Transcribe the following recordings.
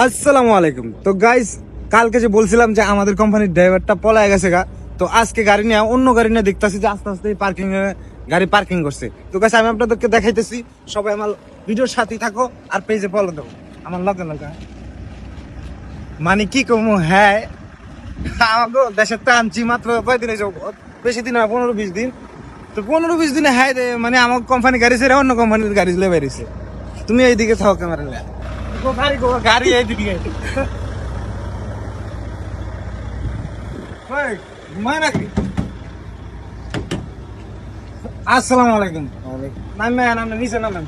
আসসালামু আলাইকুম। তো গাইস, কালকে যে বলছিলাম যে আমাদের কোম্পানির ড্রাইভারটা পলায় গেছে গা, তো আজকে গাড়ি নিয়ে অন্য গাড়ি নিয়ে দেখতেছি যে আস্তে আস্তে পার্কিং গাড়ি পার্কিং করছে। তো গাইস, আমি আপনাদেরকে দেখাইতেছি, সবাই আমার ভিডিওর সাথেই থাকো আর পেজে ফলো দেবো আমার লগে লগে। মানে কি কমু, হ্যাঁ আমাকে দেশের তো আনছি মাত্র কয়দিন হয়েছে, বেশি দিন হয় 15-20 দিন। তো 15-20 দিনে হ্যাঁ মানে আমার কোম্পানি গাড়ি ছেড়ে অন্য কোম্পানির গাড়ি লে বেরিয়েছে। তুমি এইদিকে থাকো ক্যামেরা গাড়ি এইদিকে আসসালামু আলাইকুম। নামেন, আপনি নিচে নামেন,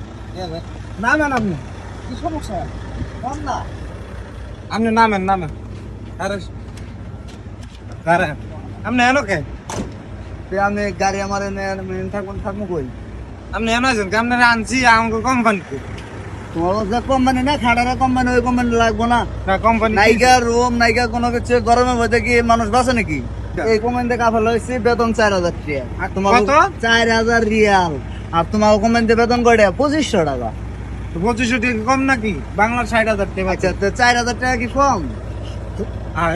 নামেন আপনি। কি সমস্যা? আপনি নামেন নামেন। আরে আরে আপনি এনো কে? আমি গাড়ি আমার থাকবো কই? আপনি এনো আছেন কে? আপনারা আনছি আমাকে কোম্পানিতে। তোমার যে কোম্পানি না খাটারা কোম্পানি, ওই কোম্পানি লাগবো না। কোম্পানি নাইকা রুম নাইকা কোনো কিছু, গরমের মধ্যে কি মানুষ বাঁচে নাকি? এই কোম্পানিতে কাফেলা হয়েছে বেতন 4000 টাকা। আর তোমার কত? 4000 রিয়াল। আর তোমার কোম্পানিতে বেতন কয়টা? 2500 টাকা। 2500 টাকা কম নাকি? বাংলার 60,000 টাকা। আচ্ছা, তো 4000 টাকা কি কম?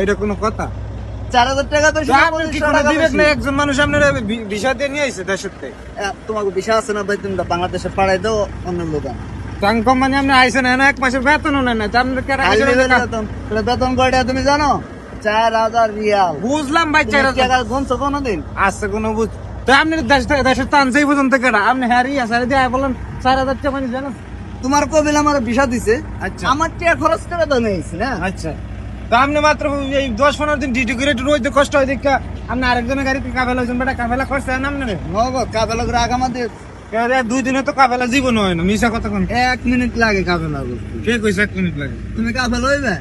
এটা কোনো কথা? 4000 টাকা তো আপনার কি কোনো বিবেক নেই? একজন মানুষ আপনার ভিসা দিয়ে নিয়ে আইছে দেশের থেকে। তোমাকে বিষয় আছে না ভাই, তুমি বাংলাদেশে পাঠাই দাও অন্য লোক। কোম্পানি আপনি আইসেন না, 1 মাসের বেতনও নেন না। বেতন কয়টা তুমি জানো? 4000 রিয়াল। বুঝলাম ভাই, 4000 টাকা গুনছো কোনোদিন? আছে কোনো বুঝ। তো আপনি দেশের টান সেই পর্যন্ত কেটা আপনি হ্যারি আছে দিয়ে বলেন 4000 টাকা মানে জানেন? তোমার কবিল আমার ভিসা দিছে। আচ্ছা আমার টাকা খরচ করে তো নেইছি না। আচ্ছা, তো আপনি মাত্র এই 10-15 দিন ডিউটি করে একটু রইতে কষ্ট হয় দেখা আপনি আরেকজনের গাড়িতে কাফেলা হয়েছেন। বেটা কাফেলা করছে না আপনি? কাবেলা করে আগামা দিয়ে 2 দিনে তো কাফেলা জীবন হয় না। মিশা কথা কোন? 1 মিনিট লাগে কাবেলা করতে। কে কইছে 1 মিনিট লাগে? তুমি কাবেলা হইবে?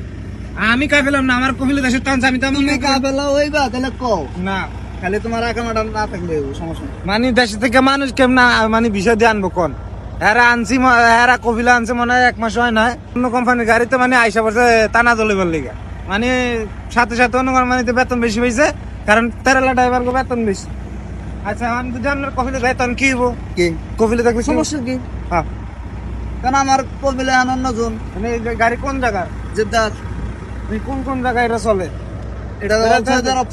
আমি কাফেলাম না, আমার কফিলে দেশের টান আমি তো তুমি কাবেলা হইবা তাহলে কও। না, খালি তোমার আগামাটা না থাকলে সমস্যা নেই। মানে দেশ থেকে মানুষ কেমন মানে বিষয় দিয়ে আনবো কোন? এরা আনছি, এরা কফিলা আনছে মনে হয় 1 মাস হয় না। অন্য কোম্পানির গাড়িতে মানে আইসা পড়ছে টানা দলিবার লিগা। মানে সাথে সাথে অন্য কোম্পানিতে বেতন বেশি হয়েছে, কারণ তেরালা ড্রাইভার বেতন বেশি। আচ্ছা, আমি যদি আপনার কফিলে যাই তখন কি হবো? কি কফিলে থাকলে সমস্যা কি? হ্যাঁ, কারণ আমার কবিলে আনন্দ জন মানে এই যে গাড়ি কোন জায়গার, জিদ্দার কোন কোন জায়গায় এটা চলে? এটা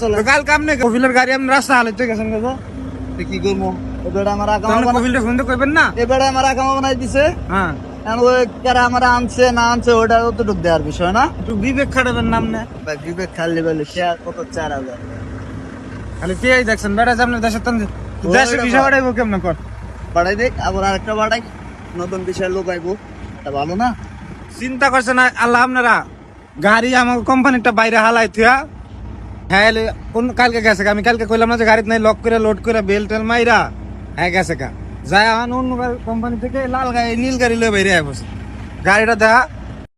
চলে। কালকে আপনি কফিলের গাড়ি আপনি রাস্তা হালাইতে গেছেন কেন? কি করবো? এবারে আমার আগামা কফিলটা শুনতে কইবেন না? এবারে আমার আগামা বানাই দিছে। হ্যাঁ, ওই কারা আমার আনছে না আনছে ওটা অতটুক দেওয়ার বিষয় না। একটু বিবেক খাটাবেন নাম না। বিবেক খালি বলে সে কত 4000 খালি পেয়ে দেখছেন বেটা আপনার দেশের দেশের বিষয় বাড়াইবো কেমন কর? বাড়াই দেখ, আবার আরেকটা বাড়াই, নতুন বিষয় লোক আইবো, এটা ভালো না? চিন্তা করছেন আল্লাহ আপনারা গাড়ি আমার কোম্পানিটা বাইরে হালাই থিয়া। হ্যাঁ, কোন কালকে গেছে? আমি কালকে কইলাম না যে গাড়িতে নাই লক করে লোড করে বেল টেল মাইরা হ্যাঁ গেছে কা যায়। অন্য কোম্পানি থেকে লাল গাড়ি নীল গাড়ি লয়ে বাইরে আয় বসে গাড়িটা দেখা